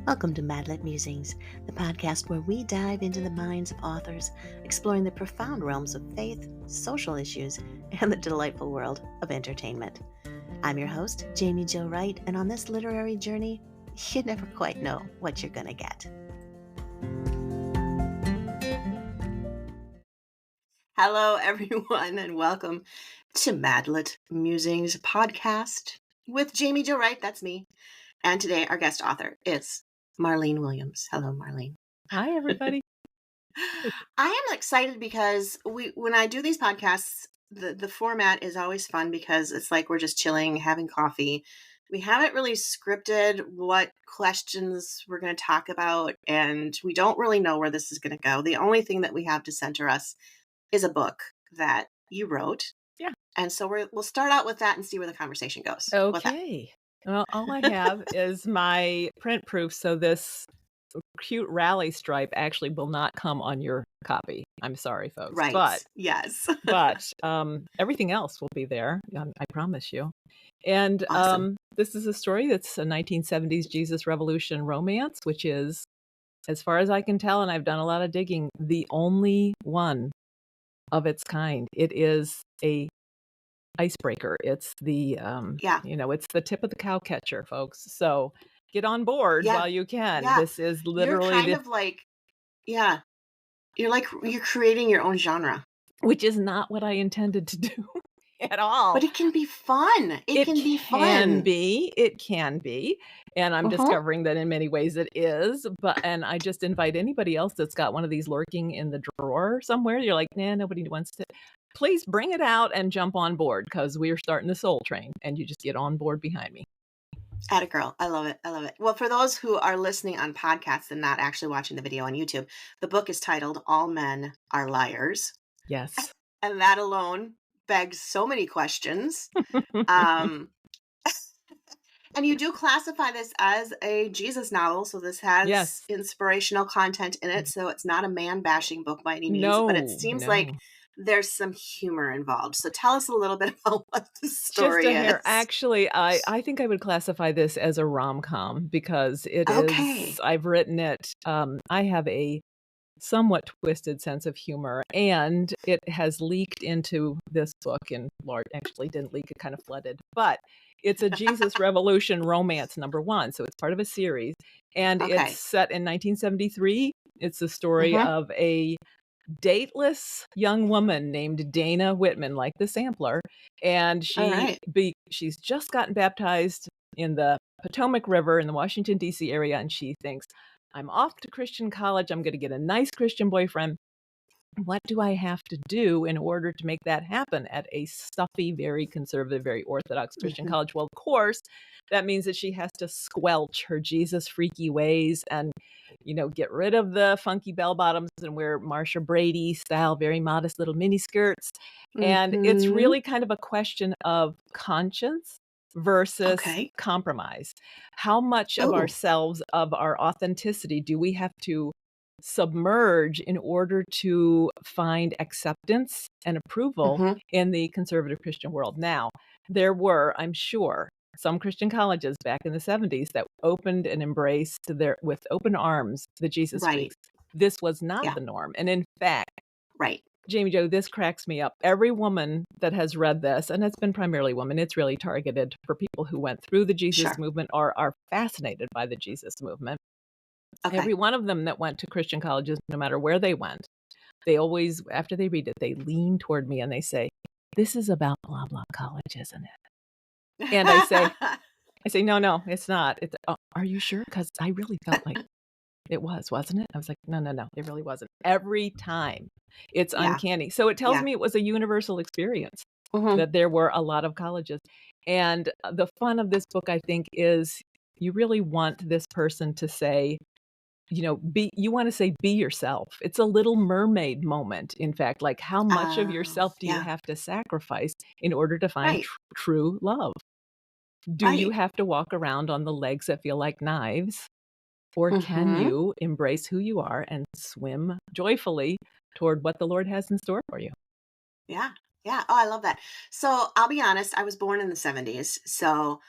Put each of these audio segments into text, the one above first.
Welcome to Madlet Musings, the podcast where we dive into the minds of authors, exploring the profound realms of faith, social issues, and the delightful world of entertainment. I'm your host, Jamie Jo Wright, and on this literary journey, you never quite know what you're going to get. Hello, everyone, and welcome to Madlet Musings podcast with Jamie Jo Wright. That's me. And today, our guest author is Marlene Williams. Hello, Marlene. Hi, everybody. I am excited because when I do these podcasts, the format is always fun because it's like we're just chilling, having coffee. We haven't really scripted what questions we're going to talk about, and we don't really know where this is going to go. The only thing that we have to center us is a book that you wrote. Yeah. And so we'll start out with that and see where the conversation goes. With that. Okay. Well, all I have is my print proof, so this cute rally stripe actually will not come on your copy. I'm sorry, folks. Right. Yes. But everything else will be there. I promise you. And Awesome. this is a story that's a 1970s Jesus Revolution romance, which is, as far as I can tell, and I've done a lot of digging, the only one of its kind. It is a icebreaker. It's the it's the tip of the cow catcher, folks. So get on board while you can. Yeah. This is You're literally kind of like, yeah, you're creating your own genre. which is not what I intended to do at all. But it can be fun. It can be fun. It can be. And I'm discovering that in many ways it is. And I just invite anybody else that's got one of these lurking in the drawer somewhere. You're like, nah, nobody wants to. Please bring it out and jump on board because we're starting the soul train and you just get on board behind me. Atta girl. I love it. I love it. Well, for those who are listening on podcasts and not actually watching the video on YouTube, the book is titled All Men Are Liars. Yes. And that alone begs so many questions. And you do classify this as a Jesus novel. So this has inspirational content in it. So it's not a man-bashing book by any means. But it seems like there's some humor involved. So tell us a little bit about what the story is. Actually, I think I would classify this as a rom-com because it is. I've written it. I have a somewhat twisted sense of humor, and it has leaked into this book in large. Actually, didn't leak; it kind of flooded, but it's a Jesus Revolution romance #1, so it's part of a series, and it's set in 1973. It's the story of a dateless young woman named Dana Whitman, like the sampler, and she's just gotten baptized in the Potomac River in the Washington, D.C. area, and she thinks, I'm off to Christian college. I'm going to get a nice Christian boyfriend. What do I have to do in order to make that happen at a stuffy, very conservative, very orthodox Christian college? Well, of course, that means that she has to squelch her Jesus freaky ways and, get rid of the funky bell bottoms and wear Marsha Brady style, very modest little mini skirts. And it's really kind of a question of conscience versus compromise. How much of ourselves, of our authenticity, do we have to submerge in order to find acceptance and approval in the conservative Christian world? Now, there were, I'm sure, some Christian colleges back in the 70s that opened and embraced with open arms the Jesus freaks. This was not the norm. And in fact, Jamie Jo, this cracks me up. Every woman that has read this, and it's been primarily women, it's really targeted for people who went through the Jesus movement or are fascinated by the Jesus movement. Every one of them that went to Christian colleges, no matter where they went, they always, after they read it, they lean toward me and they say, this is about blah, blah college, isn't it? And I say, no, it's not. Are you sure? Because I really felt like it was, wasn't it? I was like, no, it really wasn't. Every time. It's uncanny. So it tells me it was a universal experience, that there were a lot of colleges. And the fun of this book, I think, is you really want this person to say, you want to say, be yourself. It's a Little Mermaid moment. In fact, like how much of yourself do you have to sacrifice in order to find true love? Do you have to walk around on the legs that feel like knives? Or can you embrace who you are and swim joyfully toward what the Lord has in store for you? Yeah. Yeah. Oh, I love that. So I'll be honest. I was born in the 70s. So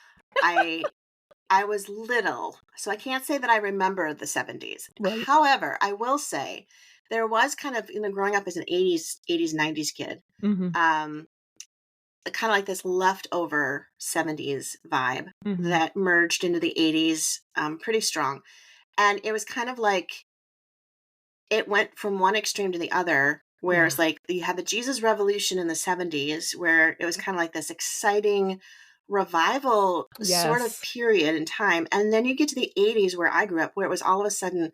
I was little, so I can't say that I remember the 70s. Right. However, I will say there was kind of, growing up as an 80s, 90s kid, Mhm. um, kind of like this leftover 70s vibe Mhm. that merged into the 80s pretty strong. And it was kind of like it went from one extreme to the other, where Yeah. it's like you had the Jesus Revolution in the 70s, where it was kind of like this exciting revival sort of Yes. period in time. And then you get to the 80s, where I grew up, where it was all of a sudden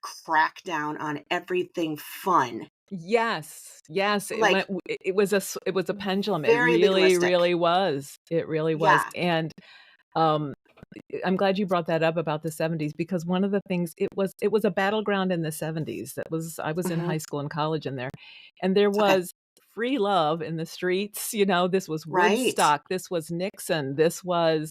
crackdown on everything fun. Yes. Yes, it Like went w it was a pendulum. It very really, legalistic. really was. It really was, Yeah. and, um I'm glad you brought that up about the '70s because one of the things it was a battleground in the '70s. That was I was in Hmm. high school and college in there, and there Okay. was free love in the streets, this was Right. Woodstock, this was Nixon, this was,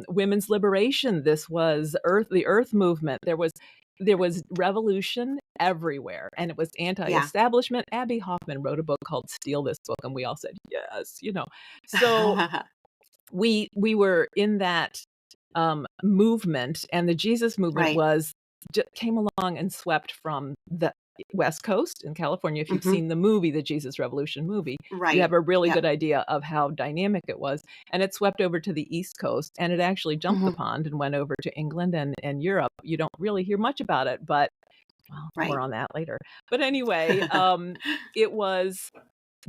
women's liberation, this was the Earth movement. There was revolution everywhere, and it was Yeah. anti-establishment. Abby Hoffman wrote a book called Steal This Book, and we all said, "Yes." So we were in that movement, and the Jesus movement Right. came along and swept from the West Coast in California. If you've Hmm. seen the movie, the Jesus Revolution movie, you have Right. a really Yep. good idea of how dynamic it was, and it swept over to the East Coast, and it actually jumped the Hmm. pond and went over to England and Europe. You don't really hear much about it, but well, more Right. on that later. But anyway, it was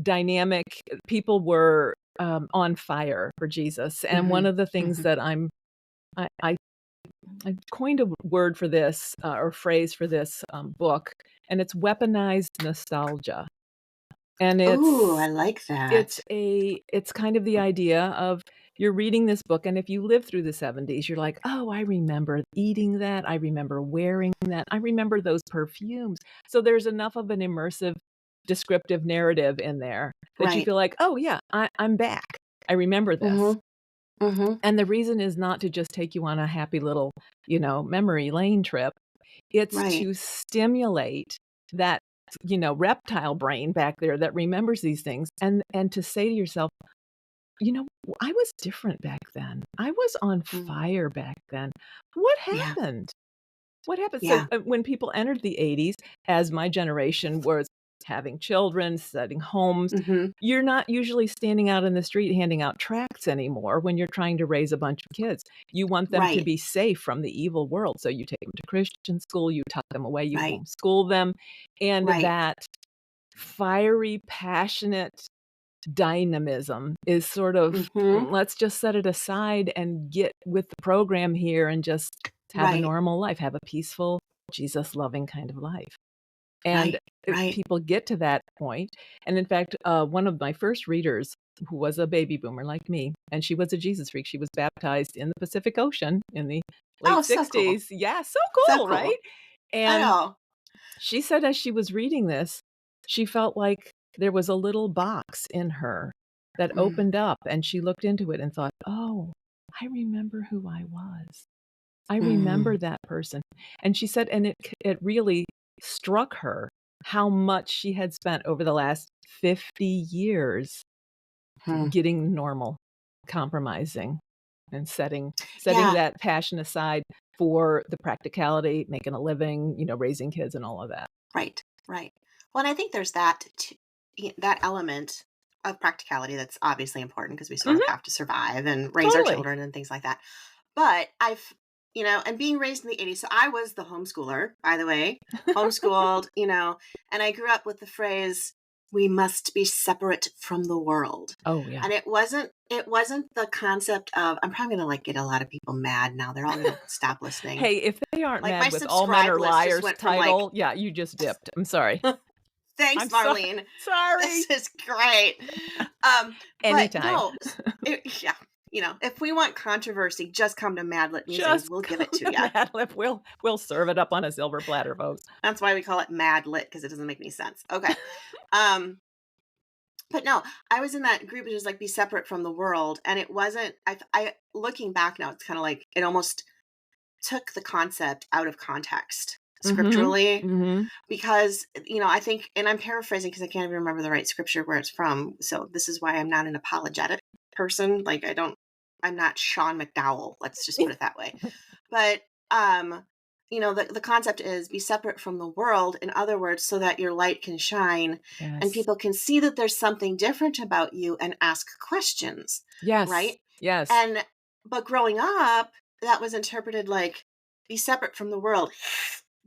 dynamic. People were, on fire for Jesus, and one Hmm. of the things Hmm. that I coined a word for this, or phrase for this, book, and it's weaponized nostalgia, and Ooh, I like it's that. it's kind of the idea of you're reading this book, and if you lived through the '70s, you're like, "Oh, I remember eating that, I remember wearing that, I remember those perfumes." So there's enough of an immersive, descriptive narrative in there that you Right. feel like, "Oh, yeah, I'm back. I remember this." Mhm. Mhm. And the reason is not to just take you on a happy little, memory lane trip. It's Right. to stimulate that, reptile brain back there that remembers these things and to say to yourself, I was different back then. I was on Mm. fire back then. What Yeah. happened? What happened? So, Yeah. when people entered the '80s, as my generation was having children, setting homes, Mhm. you're not usually standing out in the street handing out tracts anymore when you're trying to raise a bunch of kids. You want them to Right. be safe from the evil world, so you take them to Christian school, you tuck them away, you Right. homeschool them, and Right. that fiery, passionate dynamism is sort of, Mhm. let's just set it aside and get with the program here and just have a Right. normal life, have a peaceful, Jesus loving kind of life. And Right. Right. people get to that point, and in fact, one of my first readers who was a baby boomer like me, and she was a Jesus freak, she was baptized in the Pacific Ocean in the Oh, late so cool. '60s. Yeah, so So cool, right? cool. I And know. she said as she was reading this, she felt like there was a little box in her that Mm. opened up, and she looked into it and thought, "Oh, I remember who I was. I remember Mm. that person." And she said and it really struck her how much she had spent over the last 50 years Hmm. getting normal, compromising, and setting Yeah. that passion aside for the practicality, making a living, raising kids and all of that. Right. Right. Well, and I think there's that element of practicality that's obviously important because we sort of Mhm, have to survive and raise our totally. children and things like that. But and being raised in the 80s, so I was the homeschooler, by the way, homeschooled, and I grew up with the phrase, we must be separate from the world. Oh, yeah. And it wasn't the concept of, I'm probably gonna like get a lot of people mad now. They're all gonna stop listening. Hey, if they aren't Like my mad with "All men subscribe are list just liars" went from like, title, yeah, you just dipped. I'm sorry. thanks, I'm so Marlene. sorry. This is great. But Anytime. no, yeah, if we want controversy, just come to Madlit Musings. Just We'll give it come to to you. Mad Lib. We'll serve it up on a silver platter, folks. That's why we call it Mad Lit because it doesn't make any sense. Okay. Um, but no, I was in that group that was like be separate from the world, and it wasn't. I looking back now, it's kind of like it almost took the concept out of context Mhm. scripturally Mhm. because I think, and I'm paraphrasing because I can't even remember the right scripture where it's from. So this is why I'm not an apologetic person. Like I I'm not Sean McDowell, let's just put it that way. But, um, the concept is be separate from the world, in other words, so that your light can shine and Yes. people can see that there's something different about you and ask questions, Yes. right? Yes. And but growing up, that was interpreted like be separate from the world.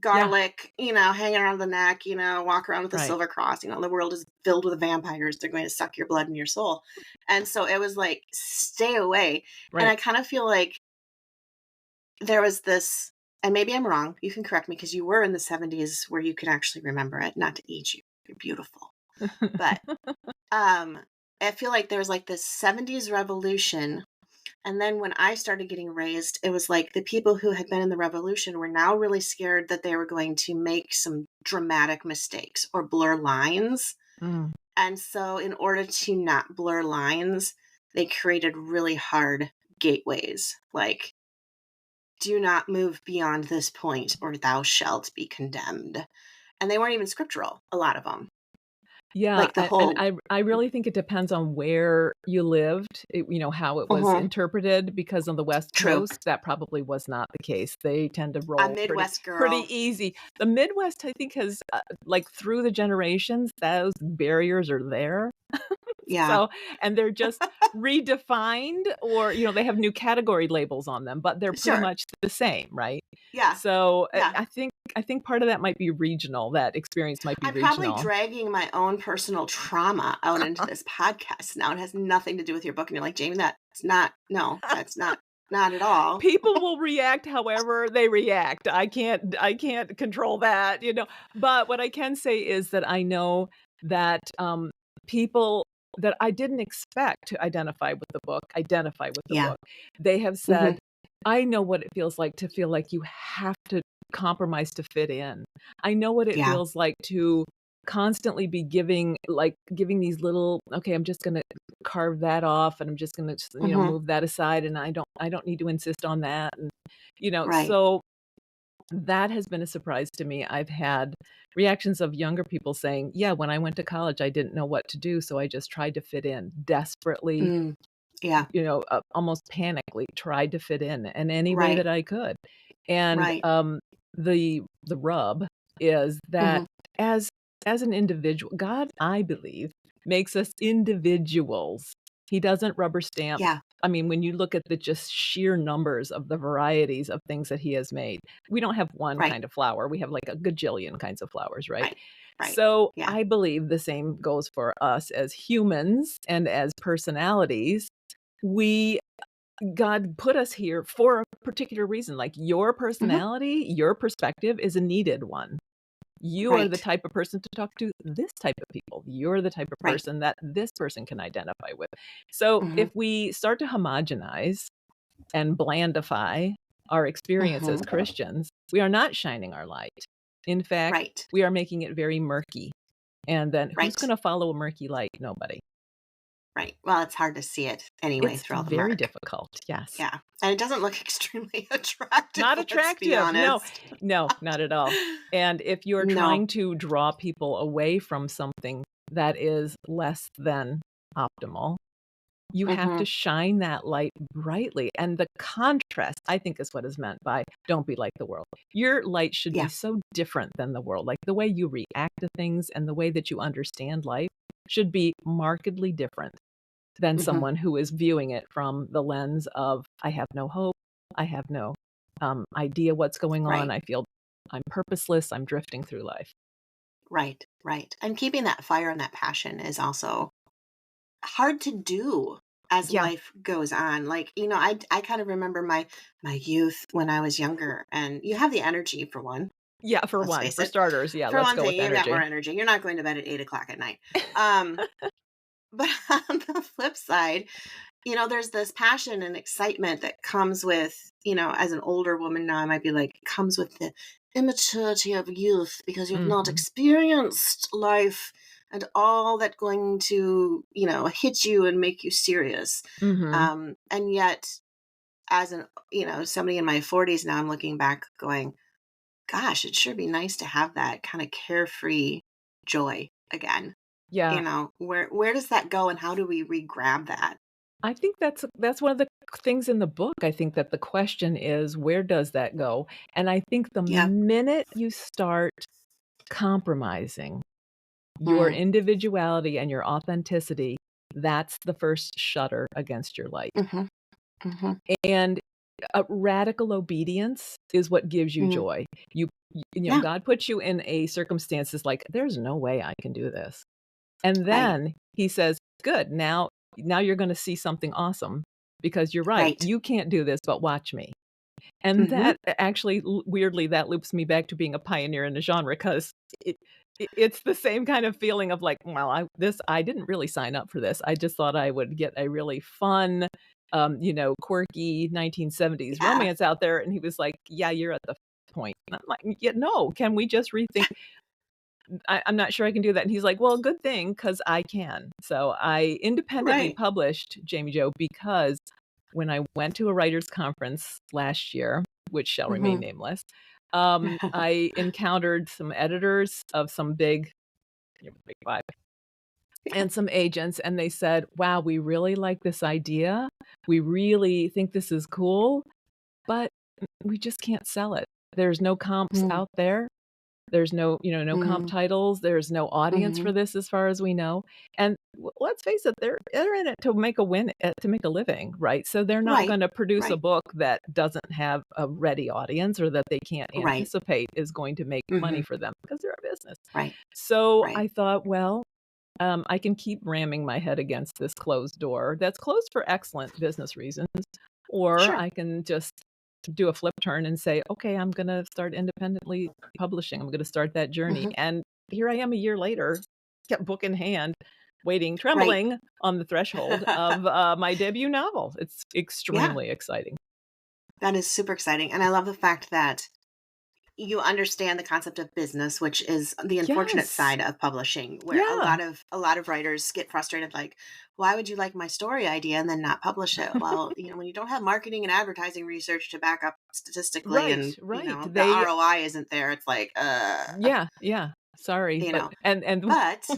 Yeah. Garlic, hanging around the neck, walk around with a Right. silver cross. The world is filled with vampires. They're going to suck your blood and your soul. And so it was like, stay away. And Right. I kind of feel like there was this, and maybe I'm wrong. You can correct me because you were in the 70s where you could actually remember it, not to age you. You're beautiful. But um, I feel like there was like this 70s revolution. And then when I started getting raised, it was like the people who had been in the revolution were now really scared that they were going to make some dramatic mistakes or blur lines. Mm. And so, in order to not blur lines, they created really hard gateways like, do not move beyond this point or thou shalt be condemned. And they weren't even scriptural, a lot of them. Yeah, Like the and whole, I really think it depends on where you lived, how it was Mhm, interpreted, because on the West true. Coast, that probably was not the case. They tend to A roll Midwest pretty girl. easy. The Midwest, I think, has, like, through the generations, those barriers are there. Yeah, So and they're just redefined or, they have new category labels on them, but they're pretty sure. much the same, right? Yeah, So, yeah. I think part of that might be regional, that experience might be I'm probably regional. dragging my own personal trauma out into this podcast now. It has nothing to do with your book. And you're like, Jamie, that's not, no, that's not at all. People will react however they react. I can't control that, But what I can say is that I know that, people that I didn't expect to identify with the Yeah. book. They have Hmm. said, "I know what it feels like to feel like you have to compromise to fit in. I know what it Yeah. feels like to constantly be giving these little, 'Okay, I'm just gonna carve that off, and I'm just gonna, Hmm. move that aside, and I don't need to insist on that,' and, Right. so that has been a surprise to me. I've had reactions of younger people saying, "Yeah, when I went to college, I didn't know what to do, so I just tried to fit in desperately, Mm. Yeah. almost panically tried to fit in any way Right. that I could." And, Right. the rub is that Hmm. as as an individual, God, I believe, makes us individuals. He doesn't rubber stamp. Yeah. I mean, when you look at the just sheer numbers of the varieties of things that he has made, we don't have one Right. kind of flower, we have like a gajillion kinds of flowers, right? Right. Right. So, Yeah. I believe the same goes for us as humans and as personalities. We God put us here for a particular reason, like, your Hmm. personality, your perspective is a needed one. You are the Right. type of person to talk to this type of people. You're the type of Right. person that this person can identify with. So, Hmm. if we start to homogenize and blandify our experience as Hmm. Christians, we are not shining our light. In fact, Right. we are making it very murky. And then who's Right. gonna follow a murky light? Nobody. Right. Well, it's hard to see it anyway It's through all the very murk. difficult, yes. Yeah. And it doesn't look extremely attractive, Not let's be attractive, no. honest. No, not at all. And if you're No. trying to draw people away from something that is less than optimal, you have Hmm. to shine that light brightly, and the contrast, I think, is what is meant by "Don't be like the world." Your light should be Yeah. so different than the world, like, the way you react to things and the way that you understand life should be markedly different than Hmm. someone who is viewing it from the lens of, "I have no hope, I have no, idea what's going on, Right. I feel I'm purposeless, I'm drifting through life." Right. Right. And keeping that fire and that passion is also hard to do as Yeah. life goes on. Like, I kind of remember my youth when I was younger, and you have the energy for one. Yeah, for Let's one. face For it. starters, yeah, For let's one go thing, with you got more energy. energy. You're not going to bed at 8 o'clock at night. Um, but on the flip side, there's this passion and excitement that comes with, as an older woman now, I might be like, comes with the immaturity of youth because you've not Mhm. experienced life and all that going to, hit you and make you serious. Mhm. And yet, as somebody in my 40s now, I'm looking back going, gosh, it sure be nice to have that kind of carefree joy again. Yeah. Where does that go and how do we re-grab that? I think that's one of the things in the book. I think that the question is, where does that go? And I think the Yeah. minute you start compromising your Mm. individuality and your authenticity, that's the first shutter against your light. Mhm. Mhm. And, radical obedience is what gives you Mm. joy. Yeah. God puts you in a circumstances like, "There's no way I can do this." And Right. then he says, "Good, now you're gonna see something awesome because you're right. Right. You can't do this, but watch me." And Mhm. that actually, weirdly, that loops me back to being a pioneer in the genre 'cause it it's the same kind of feeling of like, "Well, I didn't really sign up for this. I just thought I would get a really fun, quirky 1970s Yeah. romance out there," and he was like, "Yeah, you're at the point." And I'm like, "Yeah, no, can we just rethink?" I'm not sure I can do that, and he's like, "Well, good thing, cause I can." So, I independently Right. published Jamie Jo because when I went to a writers' conference last year, which shall remain Mhm. nameless, I encountered some editors of some big 5 Yeah. and some agents, and they said, "Wow, we really like this idea. We really think this is cool, but we just can't sell it. There's no comps Mm. out there. There's no comp Mm. titles, there's no audience Mhm. for this as far as we know, and let's face it, they're in it to make to make a living, right? So they're not Right. gonna produce a Right. book that doesn't have a ready audience or that they can't Right. anticipate is going to make money Mhm. for them because they're a business. Right. So Right. I thought, well, I can keep ramming my head against this closed door that's closed for excellent business reasons, or Sure. I can just do a flip turn and say, "Okay, I'm gonna start independently publishing. I'm gonna start that journey." Mhm. And here I am a year later, kept book in hand, waiting, Right. trembling on the threshold of, my debut novel. It's Yeah. extremely exciting. That is super exciting, and I love the fact that you understand the concept of business, which is the unfortunate Yes. side of publishing, where a Yeah. lot of a lot of writers get frustrated, like, why would you like my story idea and then not publish it? Well, when you don't have marketing and advertising research to back up statistically Right, and, right. the They ROI isn't there, it's like, Yeah, yeah. Sorry, you but know. and But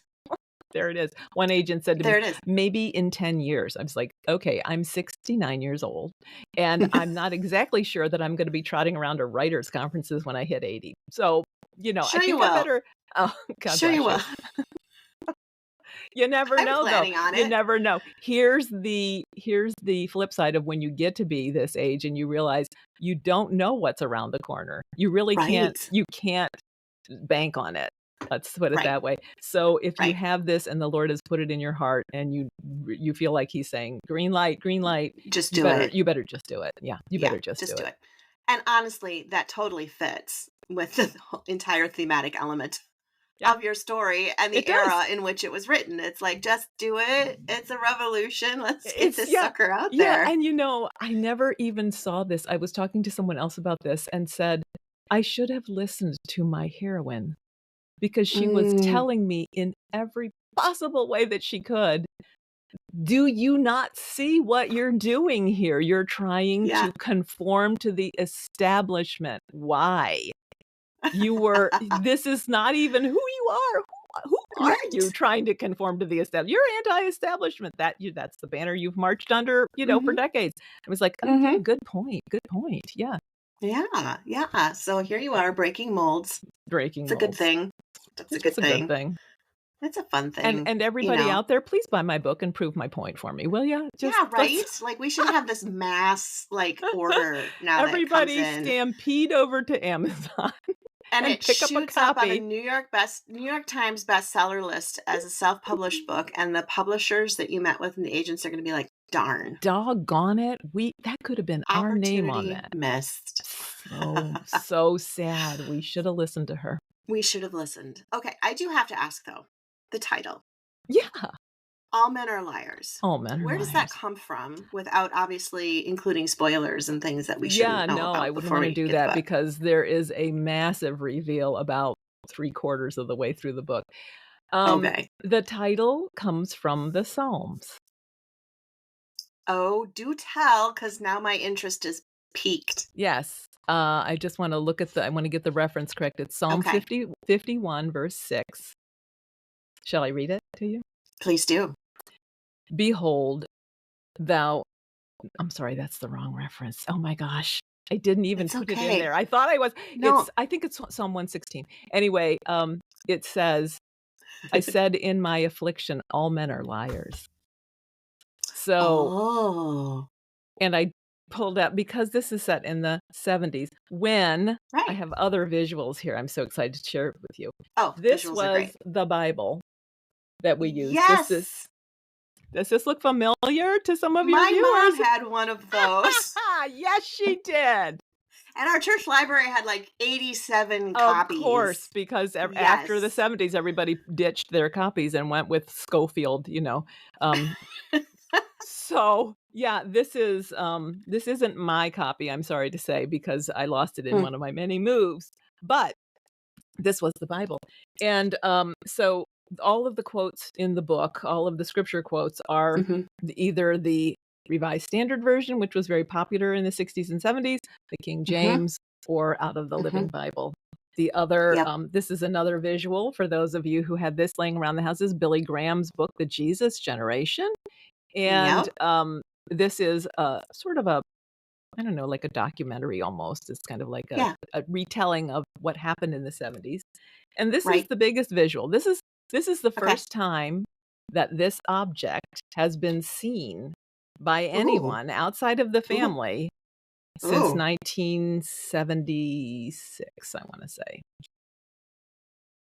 there it is. One agent said to me, there it is. "Maybe in 10 years." I was like, "Okay, I'm 69 years old, and I'm not exactly sure that I'm gonna be trotting around to writers' conferences when I hit 80." So, I Sure you think I will. better Oh, God Sure you bless you. will. You never I'm know, though. planning on You it. never know. Here's the flip side of when you get to be this age and you realize you don't know what's around the corner. You really can't Right. you can't bank on it. Let's put it Right. that way. So if you Right. have this and the Lord has put it in your heart and you feel like he's saying, green light," Just do it. you better just do it. Yeah, you Yeah, better just do just do it. it. And honestly, that totally fits with the whole entire thematic element Yeah, of your story and it the does. era in which it was written. It's like, just do it. It's a revolution. Let's get It's this yeah. sucker out Yeah, there. and I never even saw this. I was talking to someone else about this and said, "I should have listened to my heroine because she was Mm, telling me in every possible way that she could, 'Do you not see what you're doing here? You're trying yeah. to conform to the establishment. Why? This is not even who you are. Who are you Right. trying to conform to the You're anti-establishment. That's the banner you've marched under, for Hmm. decades." I was like, "Oh, yeah, Hmm. good point, good point." Yeah, Yeah. Yeah. So here you are breaking molds. breaking It's a good molds. thing. That's a It is good a good thing. thing. It's a fun And thing, and you everybody know. out there, please buy my book and prove my point for me, will ya? Just Yeah, let's right? Like we should have this mass order now that it comes everybody in. stampede over to Amazon And and it pick up a shoots up on the copy. New York Times bestseller list as a self-published book, and the publishers that you met with and the agents are gonna be like, "Darn, Doggone it, that could have been our name on opportunity that. missed." So sad. We shoulda listened to her. We should have listened. Okay, I do have to ask though, the title, Yeah. All Men Are Liars. All men are Where does that liars. come from without obviously including spoilers and things that we shouldn't Yeah, know no, I about wouldn't before wanna we do get the that book? because there is a massive reveal about 3/4 of the way through the book. Um, Okay. the title comes from the Psalms. Oh, do tell, because now my interest is piqued. Yes, I just wanna I wanna get the reference correct. It's Psalm Okay, 51, verse 6. Shall I read it to you? please do. "Behold, thou I'm sorry, that's the wrong reference. Oh my gosh. I didn't even It's put it in okay. there. I thought I was No. I think it's Psalm 116. Anyway, it says, "I said in my affliction, all men are liars." So Oh, and I pulled out because this is set in the '70s when I right. have other visuals here I'm so excited to share it with you. Oh, This visuals are great. was the Bible that we used. Yes! Does this look familiar to some of your My mom viewers? had one of those, Yes, she did. and our church library had, like, 87 Of course, copies. because after the Yes. '70s, everybody ditched their copies and went with Schofield, um, so, yeah, this isn't my copy, I'm sorry to say, because I lost it in Mm, one of my many moves, but this was the Bible, and, so all of the quotes in the book, all of the scripture quotes are mhm, either the Revised Standard Version, which was very popular in the '60s and '70s, the King mhm, James, or out of the mhm. Living Bible. The other, Yep, this is another visual for those of you who had this laying around the house, is Billy Graham's book, The Jesus Generation, and, yep, this is a sort of a I don't know, like a documentary almost. It's kind of like yeah, a retelling of what happened in the '70s, and this is right, the biggest visual. This is the okay. first time that this object has been seen by Ooh, anyone outside of the ooh, family since ooh, 1976, I wanna say.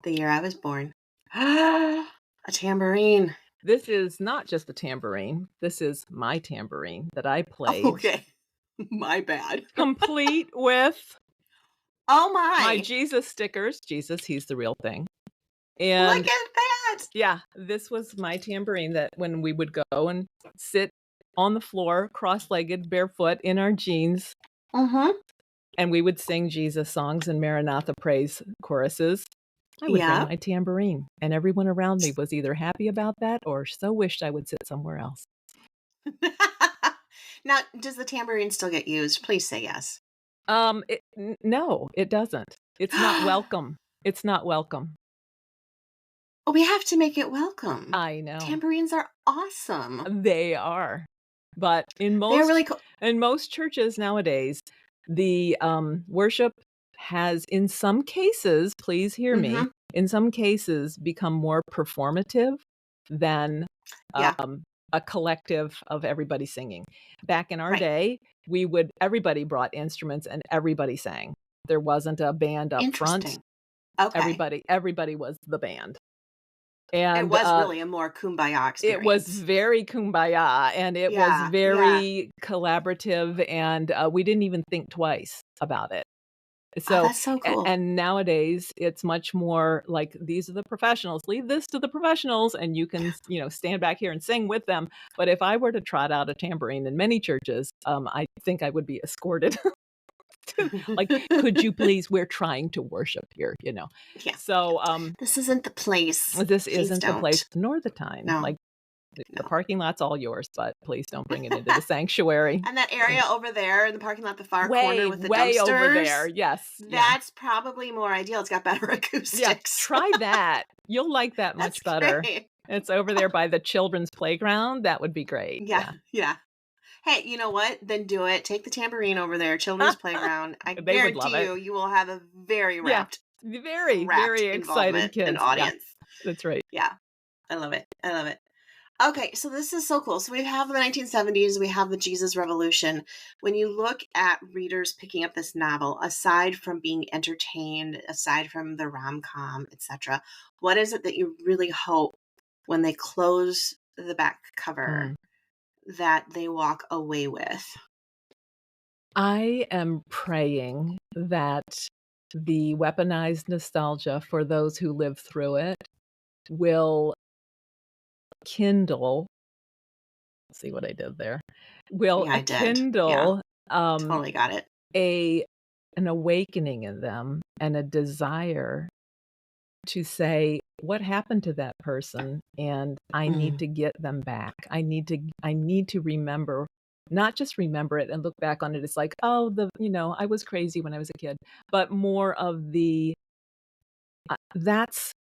the year I was born. A tambourine. This is not just a tambourine, this is my tambourine that I played, Okay, my bad. complete with Oh my my, Jesus stickers. Jesus, he's the real thing, look and at that! yeah, this was my tambourine that when we would go and sit on the floor, cross-legged, barefoot, in our jeans, Mhm, and we would sing Jesus songs and Maranatha praise choruses, I would bring yep. my tambourine, and everyone around me was either happy about that or so wished I would sit somewhere else. Now, does the tambourine still get used? Please say yes. No, it doesn't. It's not welcome. It's not welcome. We have to make it welcome. I know. Tambourines are awesome. They are. But They're really cool. in most churches nowadays, the, worship has, in some cases, please hear me, Mhm. in some cases become more performative than, Yeah, a collective of everybody singing. Back in our right. day, everybody brought instruments and everybody sang. There wasn't a band up front. Interesting. Okay. Everybody was the band. It And, was really a more kumbaya it was experience. very kumbaya, and it was Yeah, yeah. very collaborative, and, we didn't even think twice about it. Oh, So that's so cool. and nowadays, it's much more like, "These are the professionals, leave this to the professionals, and you can, stand back here and sing with them." But if I were to trot out a tambourine in many churches, I think I would be escorted. Like, "Could you please? We're trying to worship here," you know? Yeah. So, This isn't the place. this Please isn't the place don't. nor the time, No, like the no. parking lot's all yours, but please don't bring it into the sanctuary. And that area over there in the parking lot, the far corner Way, with the way over there, dumpsters, yes, yeah. that's probably more ideal. It's got better Yeah, acoustics. try that. You'll like that That's much better. great. It's over there by the children's playground, that would be great, Yeah, yeah. yeah. Hey, you know what? Then do it. Take the tambourine over there, children's playground. I They would love guarantee it. you, you will have a very Yeah, very, rapt very excited involvement and kids, yeah, audience. that's right. Yeah, I love it. I love it. Okay, so this is so cool. So we have the 1970s, we have the Jesus Revolution. When you look at readers picking up this novel, aside from being entertained, aside from the rom-com, etc., what is it that you really hope when they close the back cover Mm. that they walk away with? I am praying that the weaponized nostalgia for those who lived through it will kindle see what I did there? Will Yeah, I did. Yeah, kindle, um, totally got it. a an awakening in them and a desire to say, "What happened to that person?" And I need Mm, to get them back. I need to remember not just remember it and look back on it as like, "Oh, I was crazy when I was a kid," but more of the, that's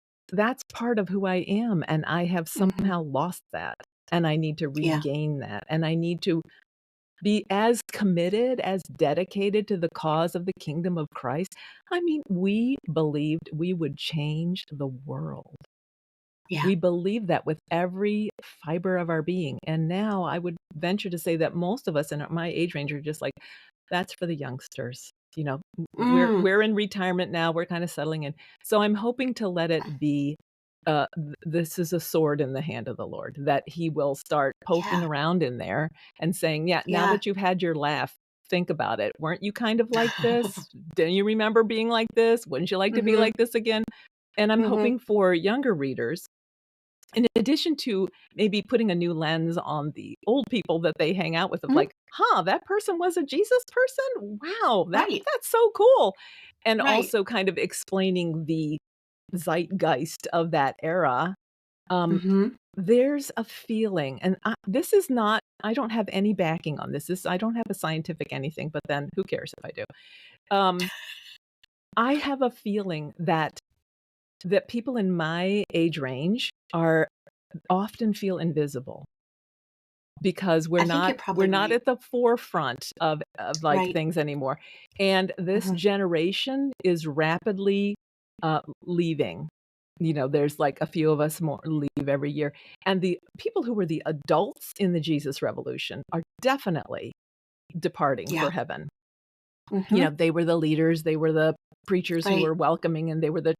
part of who I am, and I have mhm. somehow lost that. and I need to Yeah. regain that, and I need to be as committed, as dedicated to the cause of the kingdom of Christ. I mean, we believed we would change the world. Yeah. We believe that with every fiber of our being, and now I would venture to say that most of us in my age range are just like, "That's for the youngsters." You know, Mm. we're in retirement now, we're kinda settling in. So I'm hoping to let it be, this is a sword in the hand of the Lord, that he will start poking Yeah. around in there and saying, "Yeah, now Yeah. that you've had your laugh, think about it. Weren't you kind of like this? Don't you remember being like this? Wouldn't you like to be Mhm. like this again?" And I'm Mhm. hoping for younger readers, in addition to maybe putting a new lens on the old people that they hang out with of Mhm. like, "Huh, that person was a Jesus person? Wow, Right. that's so cool." And Right. also kind of explaining the zeitgeist of that era. Um, Mhm. there's a feeling, and this is not, I don't have any backing on this. I don't have a scientific anything, but then who cares if I do? Um, I have a feeling that people in my age range are often feel invisible because I think you're we're probably not right. at the forefront like, Right. things anymore, and this Mhm. generation is rapidly, leaving. You know, there's, like, a few of us more leave every year, and the people who were the adults in the Jesus revolution are definitely departing for Yeah. heaven. You Mhm. know, they were the leaders, they were the preachers who Right. were welcoming, and they were the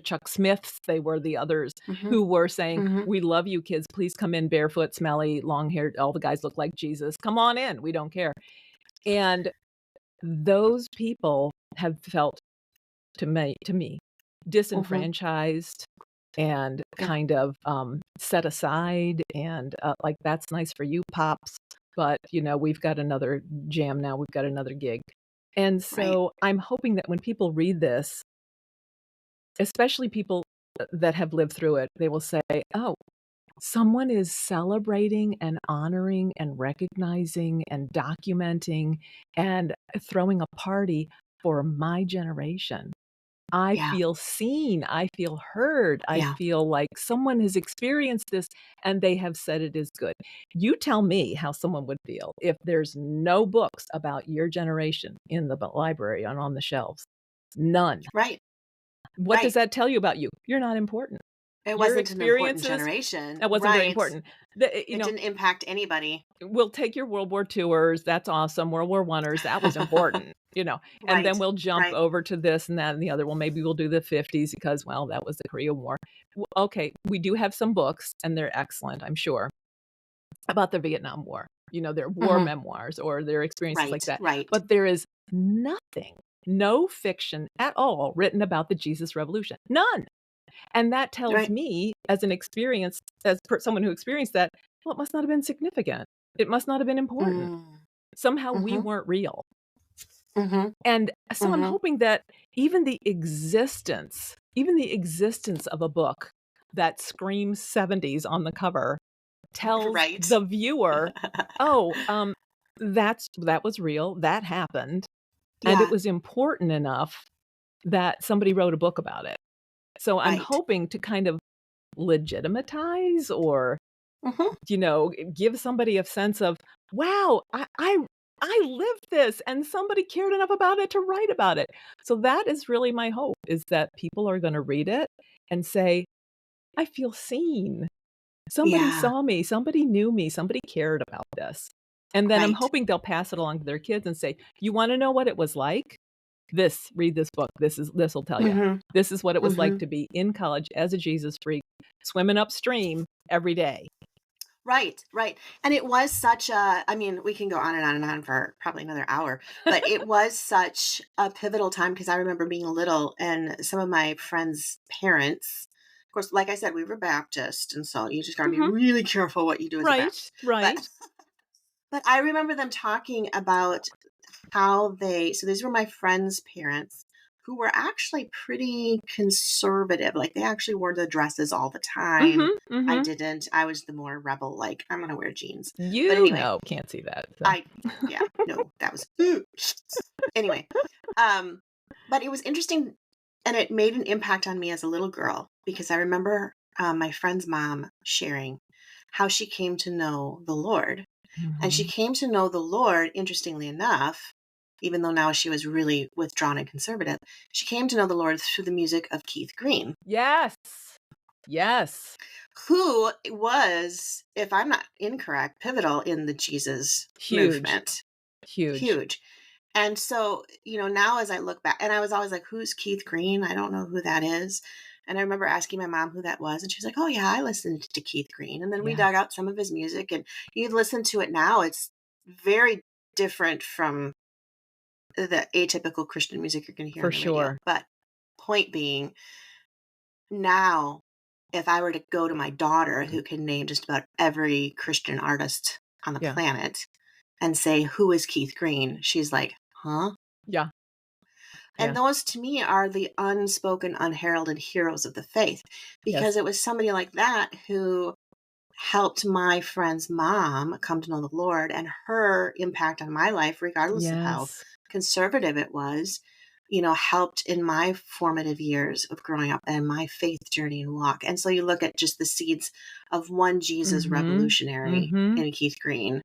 Chuck Smiths, they were the others Mhm. who were saying, Mhm. "We love you kids, please come in barefoot, smelly, long-haired, all the guys look like Jesus. Come on in, we don't care." And those people have felt, to me, Mhm. disenfranchised and Yeah. kind of, set aside and, like, "That's nice for you, pops, but, we've got another jam now, we've got another gig." And Right. so I'm hoping that when people read this, especially people, that have lived through it, they will say, "Oh, someone is celebrating and honoring and recognizing and documenting and throwing a party for my generation. I Yeah. feel seen, I feel heard, I Yeah. feel like someone has experienced this and they have said it is good." You tell me how someone would feel if there's no books about your generation in the library and on the shelves. None. Right. What does Right. that tell you about you? You're not important. It Your wasn't an important experiences, generation. that wasn't very Right. important. The It didn't impact anybody. we'll take your World War IIers, that's awesome, World War Oneers, that was important, and then Right. we'll jump Right. over to this and that and the other. Well, maybe we'll do the '50s because, well, that was the Korea War. Okay, we do have some books, and they're excellent, I'm sure, about the Vietnam War, their war Mhm. memoirs or their experiences like Right. that, Right. but there is nothing, no fiction at all written about the Jesus Revolution, none. And that tells Right. me as an experience as someone who experienced that, well, it must not have been significant. It must not have been important. Mm. Somehow we Mhm. weren't real. Mhm. And so I'm Mhm. hoping that even the existence of a book that screams '70s on the cover tells Right. the viewer, "Oh, that was real, that happened, and it Yeah. was important enough that somebody wrote a book about it." So I'm Right. hoping to kind of legitimatize or, Mhm. give somebody a sense of, "Wow, I lived this and somebody cared enough about it to write about it." So that is really my hope, is that people are gonna read it and say, "I feel seen. Somebody Yeah. saw me, somebody knew me, somebody cared about this." And then I'm Right. hoping they'll pass it along to their kids and say, "You wanna know what it was like? Read this book. This'll tell you. Mhm. This is what it was like Mhm. to be in college as a Jesus freak, swimming upstream every day." Right, right, and it was such a I mean, we can go on and on and on for probably another hour, but it was such a pivotal time because I remember being little and some of my friends' parents of course, like I said, we were Baptist, and so you just gotta be Mhm. really careful what you do as a Right, Baptist, but right. but I remember them talking about how they so these were my friends' parents who were actually pretty conservative. Like they actually wore the dresses all the time. Mhm, I mhm. didn't. I was the more rebel, like, I'm gonna wear jeans. But You anyway, no, can't see that, so. I yeah, no, that was anyway. Um, but it was interesting and it made an impact on me as a little girl because I remember my friend's mom sharing how she came to know the Lord. And she Mhm. came to know the Lord, interestingly enough, even though now she was really withdrawn and conservative, she came to know the Lord through the music of Keith Green, Yes. Yes. who was, if I'm not incorrect, pivotal in the Jesus Huge. movement. Huge. Huge. And so, now as I look back, and I was always like, who's Keith Green? I don't know who that is. And I remember asking my mom who that was, and she's like, oh, yeah, I listened to Keith Green. And then we Yeah, dug out some of his music, and you listen to it now, it's very different from the atypical Christian music you're going to hear for on the radio. sure. But point being, now, if I were to go to my daughter, who can name just about every Christian artist on the Yeah. planet, and say, who is Keith Green? She's like, huh? Yeah. And Yeah. those to me are the unspoken, unheralded heroes of the faith, because Yes. it was somebody like that who helped my friend's mom come to know the Lord, and her impact on my life, regardless of how Yes. conservative it was, helped in my formative years of growing up and my faith journey and walk. And so you look at just the seeds of one Jesus Mhm. revolutionary Mhm. in Keith Green,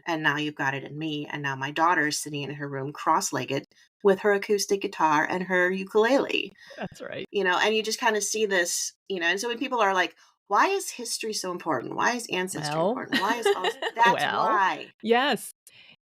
and now you've got it in me. And now my daughter is sitting in her room cross-legged with her acoustic guitar and her ukulele, That's right. and you just kind of see this, and so when people are like, why is history so important? Why is ancestry Well, important? Why is all this? That's well, why. yes.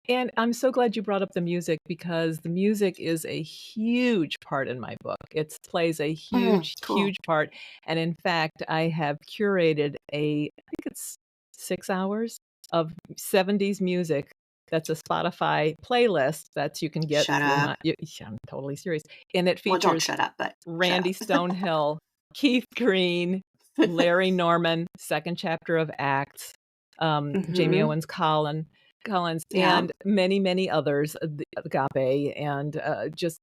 And I'm so glad you brought up the music because the music is a huge part in my book. It plays a huge, Cool. huge part. And in fact, I have curated I think it's 6 hours of 70s music that's a Spotify playlist that you can get Shut through up. my yeah, I'm totally serious. And it Well, don't features shut up, but shut Randy up. Stonehill, Keith Green, Larry Norman, 2nd chapter of Acts, Jamie Hmm. Owens Collins, Yeah. and many, many others, the Agape, and, just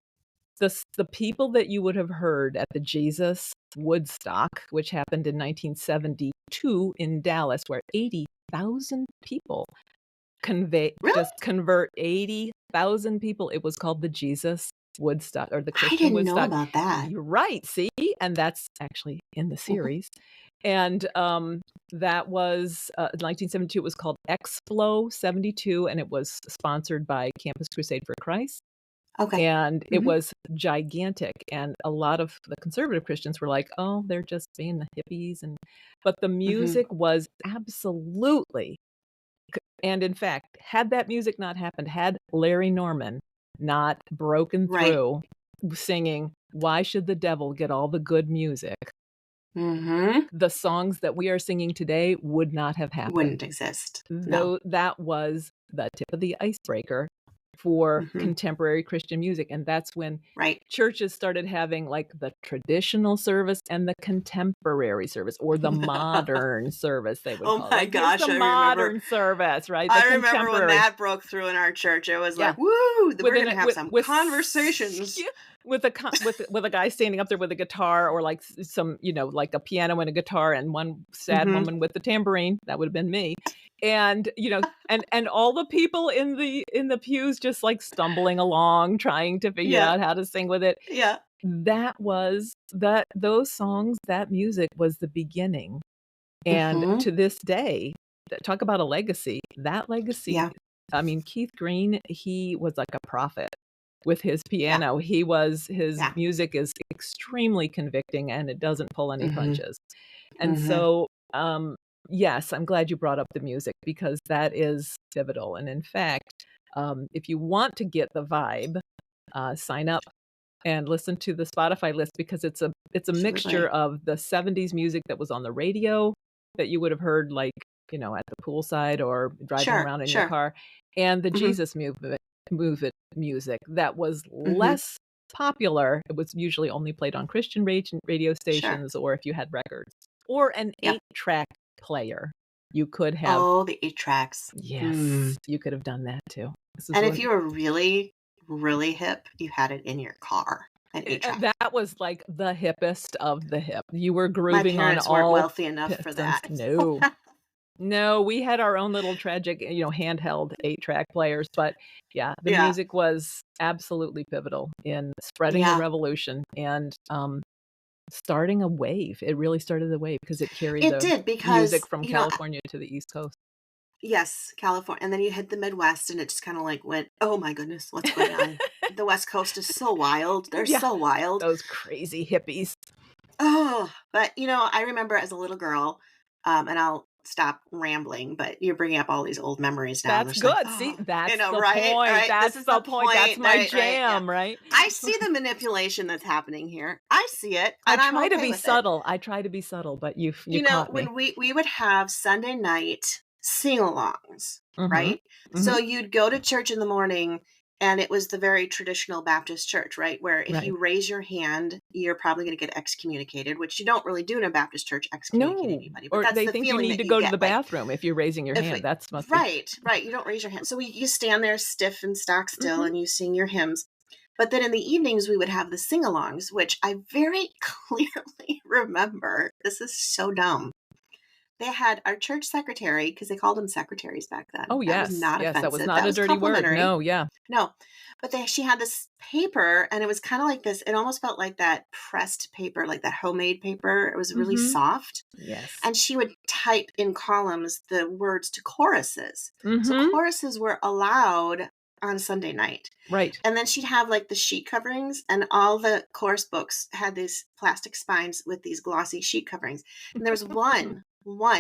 the people that you would have heard at the Jesus Woodstock, which happened in 1972 in Dallas, where 80,000 people Really? convert 80,000 people. It was called the Jesus Woodstock or the I Christian didn't know Woodstock. about that. You're right, see? And that's actually in the series. And, that was, 1972, it was called Explo 72, and it was sponsored by Campus Crusade for Christ, Okay. and it Hmm. was gigantic, and a lot of the conservative Christians were like, "Oh, they're just being the hippies," but the Hmm. music was absolutely and in fact, had that music not happened, had Larry Norman not broken Right. through singing, "Why should the devil get all the good music?" Hmm. The songs that we are singing today would not have happened. Wouldn't exist. No. Though that was the tip of the icebreaker for Hmm. contemporary Christian music, and that's when Right. churches started having, like, the traditional service and the contemporary service, or the modern service, they would Oh call it, my like, "Here's the gosh, I remember. modern service," right? The I remember when contemporary. that broke through in our church. It was Yeah. like, woo, With we're an gonna have some with conversations. yeah, with a guy standing up there with a guitar or, like, some, like a piano and a guitar and one sad Hmm. woman with the tambourine, that would have been me, and, and all the people in the pews just, like, stumbling along, trying to figure Yeah. out how to sing with it. Yeah. Those songs, that music was the beginning, and Hmm. to this day, talk about a legacy, that legacy Yeah. I mean, Keith Green, he was like a prophet with his Yeah. piano. His Yeah. music is extremely convicting, and it doesn't pull any Hmm. punches. And Hmm. so, yes, I'm glad you brought up the music because that is pivotal, and in fact, if you want to get the vibe, sign up and listen to the Spotify list because it's a mixture Absolutely. of the '70s music that was on the radio that you would have heard, like, at the poolside or driving Sure. around in your Sure. car, and the Hmm. Jesus movement music that was Hmm. less popular. It was usually only played on Christian radio Sure. stations or if you had records, or an Yep. 8-track player. You could have Oh, the 8 tracks. yes, Mm. you could have done that too. This is And if when you were really, really hip, you had it in your car, an 8 track. That was, like, the hippest of the hip. You were My grooving on parents weren't all wealthy enough for pistons. that. No. No, we had our own little tragic, handheld 8-track players, but, yeah, the Yeah. music was absolutely pivotal in spreading the Yeah. revolution, and, starting a wave. It really started a wave because it carried It the did music because, from California to the East Coast. yes, California, and then you hit the Midwest, and it just kinda, like, went, "Oh my goodness, what's going on?" The West Coast is so wild, they're Yeah, so wild. those crazy hippies. Oh, but, I remember as a little girl, and I'll stop rambling, but you're bringing up all these old memories now, and That's there's like, good. See, "Oh," that's the right, point. right, this That's is the the point. That's point, my right, right, yeah. jam, right? I see the manipulation that's happening here. I see it, I and I'm try to okay be with it. subtle. I try to be subtle, but you caught me. When we would have Sunday night sing-alongs, Mhm. right? So Mhm. you'd go to church in the morning, and it was the very traditional Baptist church, right? Where if Right. you raise your hand, you're probably gonna get excommunicated, which you don't really do in a Baptist church, excommunicate No, anybody, but or that's they the think you feeling need that to you go to get, the like, bathroom if you're raising your if hand. it That's must be right, right, you don't raise your hand. So you stand there stiff and stock still, Mhm. and you sing your hymns. But then in the evenings, we would have the sing-alongs, which I very clearly remember. This is so dumb. They had our church secretary, because they called them secretaries back then. Oh, That was yes. not Yes, that was offensive. not That a was dirty word. complimentary. No, yeah. No, but she had this paper, and it was kind of like this. It almost felt like that pressed paper, like that homemade paper. It was really Mhm. soft. Yes. And she would type in columns the words to choruses. So Mhm. choruses were allowed on Sunday night. Right. And then she'd have like the sheet coverings, and all the chorus books had these plastic spines with these glossy sheet coverings. And there was one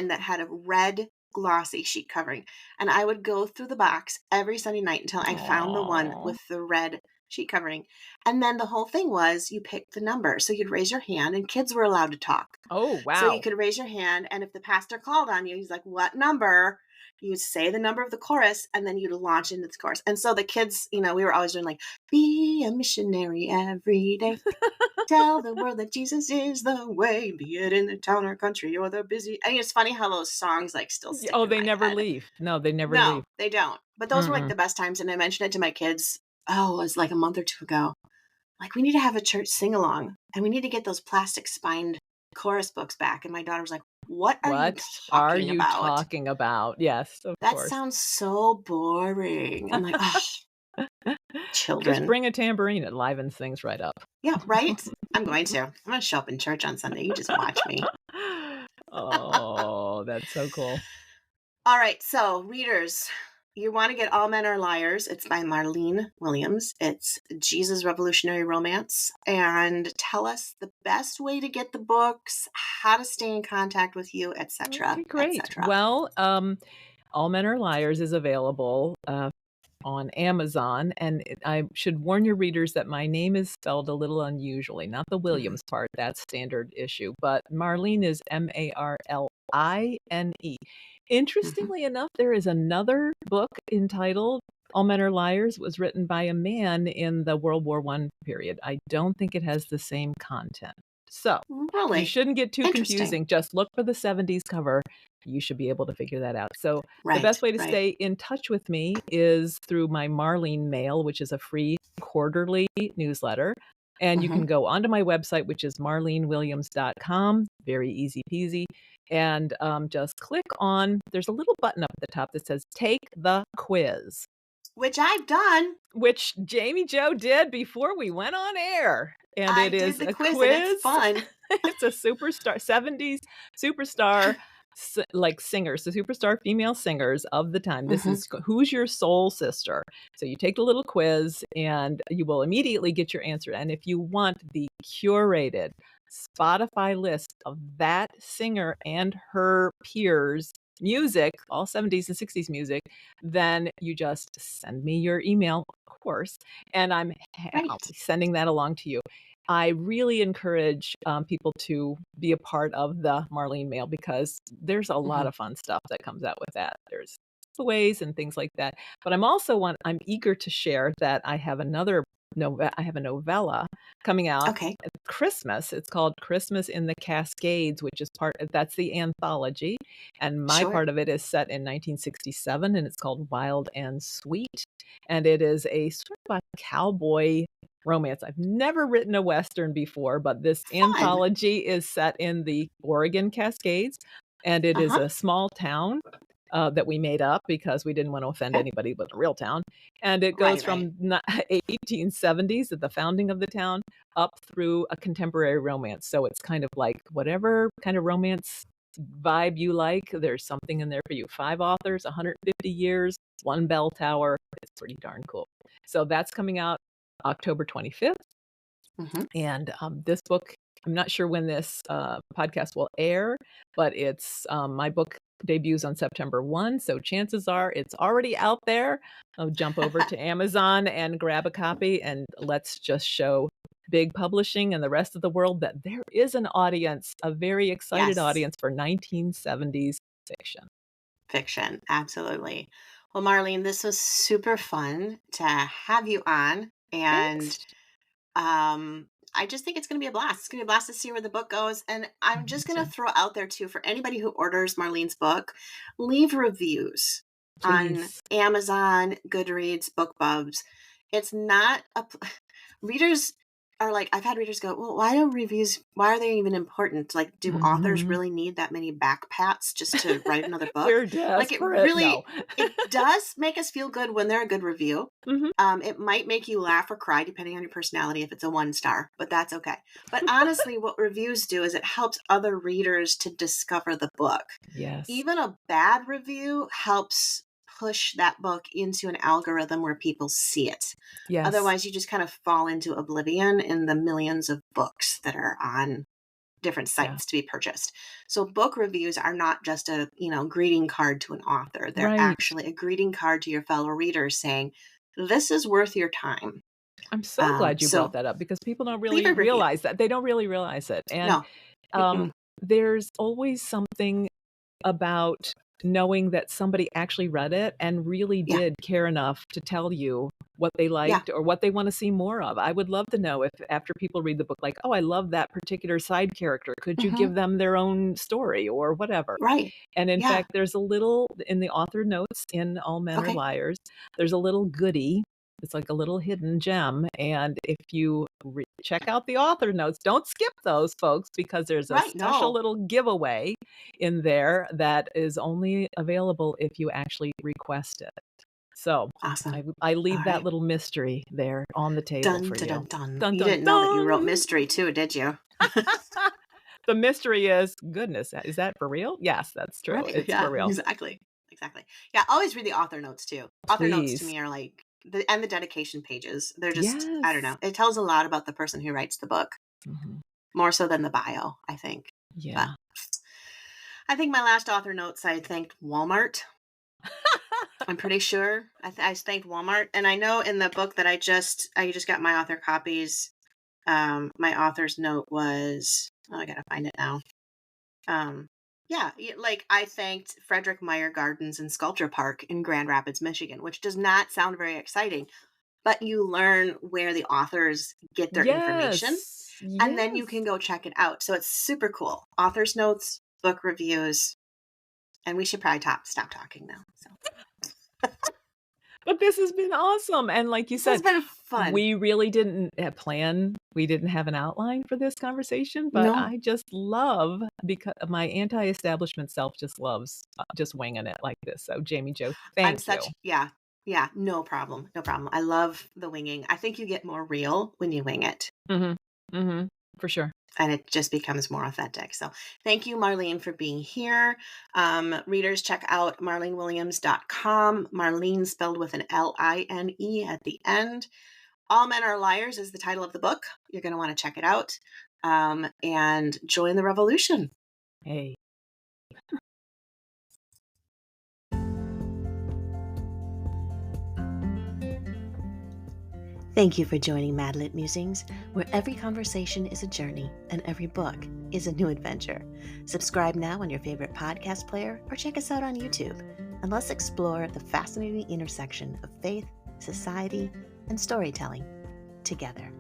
that had a red glossy sheet covering. And I would go through the box every Sunday night until I found the one Aw. with the red sheet covering. And then the whole thing was you picked the number. So you'd raise your hand, and kids were allowed to talk. Oh, So you wow. could raise your hand, and if the pastor called on you, he's like, "What number?" You'd say the number of the chorus, and then you'd launch into the chorus. And so the kids, we were always doing like, "Be a missionary every day. Tell the world that Jesus is the way, be it in the town or country or the busy." I mean, it's funny how those songs like still Y stick Oh, in they my never head. leave. No, they never No, leave. they don't. But those were like Mm-mm. the best times. And I mentioned it to my kids. Oh, it was like a month or two ago. Like, we need to have a church sing along, and we need to get those plastic spined chorus books back. And my daughter was like, "What are you What are talking you about? talking about? Yes, of That course. sounds so boring." I'm like, "Oh, Just children." bring a tambourine, it livens things right up. Yeah, right? I'm going to. I'm going to show up in church on Sunday. You just watch me. Oh, that's so cool. All right. So, readers, you want to get All Men Are Liars. It's by Marlene Williams. It's Jesus Revolutionary Romance. And tell us the best way to get the books, how to stay in contact with you, Okay, etc., great. etc. Well, All Men Are Liars is available, on Amazon, and I should warn your readers that my name is spelled a little unusually, not the Mhm, Williams part, that's standard issue, but Marlene is Marline. mhm. Interestingly enough, there is another book entitled All Men Are Liars, was written by a man in the World War I period. I don't think it has the same content. So, you Really shouldn't get too interesting. confusing, just look for the '70s cover, you should be able to figure that out. So, the Right, best way to right. stay in touch with me is through my Marlene Mail, which is a free quarterly newsletter. And you Hmm. can go onto my website, which is marlenewilliams.com. Very easy peasy. And just click on, there's a little button up at the top that says Take the Quiz, Which I've done. which Jamie Joe did before we went on air. And I it did is the a quiz, and it's quiz. fun. It's a superstar, '70s superstar like singers, the superstar female singers of the time. This Hmm. is who's your soul sister. So you take the little quiz and you will immediately get your answer. And if you want the curated Spotify list of that singer and her peers music, all '70s and '60s music, then you just send me your email, of course, and I'll Right. be sending that along to you. I really encourage, people to be a part of the Marlene Mail because there's a lot Hmm. of fun stuff that comes out with that. There's giveaways and things like that. But I'm eager to share that I have a novella coming out Okay. at Christmas. It's called Christmas in the Cascades, which is that's the anthology, and my Sure. part of it is set in 1967, and it's called Wild and Sweet, and it is a sort of a cowboy romance. I've never written a Western before, but this Fun. anthology is set in the Oregon Cascades, and it is Uh-huh. a small town, that we made up because we didn't want to offend Okay. anybody but a real town. And it goes Right, right. from 1870s at the founding of the town up through a contemporary romance. So it's kind of like whatever kind of romance vibe you like, there's something in there for you. 5 authors, 150 years, 1 bell tower. It's pretty darn cool. So that's coming out October 25th. And this book, I'm not sure when this podcast will air, but it's my book debuts on September 1. So chances are it's already out there. I'll jump over to Amazon and grab a copy, and let's just show big publishing and the rest of the world that there is an audience, a very excited Yes. audience for 1970s fiction. Fiction, absolutely. Well, Marlene, this was super fun to have you on, and Thanks. I just think it's going to be a blast. It's going to be a blast to see where the book goes. And I'm Me just going to too. throw out there too for anybody who orders Marlene's book, leave reviews on Please. Amazon, Goodreads, BookBubs. It's not a readers are like, I've had readers go, well, why are they even important? Like, do authors Mhm. really need that many back pats just to write another book? We're Like, it desperate. No. really, it does make us feel good when they're a good review. Mhm. It might make you laugh or cry depending on your personality if it's a 1 star, but that's okay. But honestly, what reviews do is it helps other readers to discover the book. Yes. Even a bad review helps push that book into an algorithm where people see it. Yes. Otherwise, you just kind of fall into oblivion in the millions of books that are on different Yeah. sites to be purchased. So book reviews are not just a, greeting card to an author. They're Right. actually a greeting card to your fellow readers saying, this is worth your time. I'm so glad you brought So that up because people don't leave really a review. realize that. They don't really realize it. And No. um, Mm-mm. there's always something about knowing that somebody actually read it and really Yeah. did care enough to tell you what they Yeah. liked or what they want to see more of. I would love to know if after people read the book, like, oh, I love that particular side character. Could you Hmm. give them their own story or whatever? Right. And in Yeah. fact, there's a little in the author notes in All Men Are Okay. Liars, there's a little goodie. It's like a little hidden gem. And if you check out the author notes, don't skip those, folks, because there's a Right. special No. little giveaway in there that is only available if you actually request it. So Awesome. I All leave that right. little mystery there on the table Dun, for dun, you. dun, dun. Dun, You dun, didn't know that you wrote dun. mystery too, did you? The mystery is, goodness, is that for real? Yes, that's true. Right. It's for Yeah, real. exactly. Exactly. Yeah, always read the author notes too. Author notes to Please. me are like the dedication pages. They're just, I don't Yes. know. It tells a lot about the person who writes the book, Mhm. more so than the bio, I think. But Yeah. I think my last author notes I thanked Walmart. I'm pretty sure I thanked Walmart, and I know in the book that I just got my author copies. My author's note was, oh, I gotta find it now. Um, yeah, like I thanked Frederick Meyer Gardens and Sculpture Park in Grand Rapids, Michigan, which does not sound very exciting, but you learn where the authors get their information, Yes. and then you Yes. can go check it out. So it's super cool. Author's notes, book reviews, and we should probably stop talking now. So But this has been awesome, and like you this has said, been fun. we really didn't, plan we didn't have an outline for this conversation, but No, I just love because my anti-establishment self just loves, just winging it like this. So, Jamie Jo, I'm thank you. such yeah, yeah, no problem, no problem. I love the winging. I think you get more real when you wing it, Mhm. Mhm. For sure. and it just becomes more authentic. So thank you, Marlene, for being here. Readers, check out marlenewilliams.com. Marlene spelled with an Line at the end. All Men Are Liars is the title of the book. You're going to want to check it out, and join the revolution. Hey. Thank you for joining Madlit Musings, where every conversation is a journey and every book is a new adventure. Subscribe now on your favorite podcast player or check us out on YouTube, and let's explore the fascinating intersection of faith, society, and storytelling together.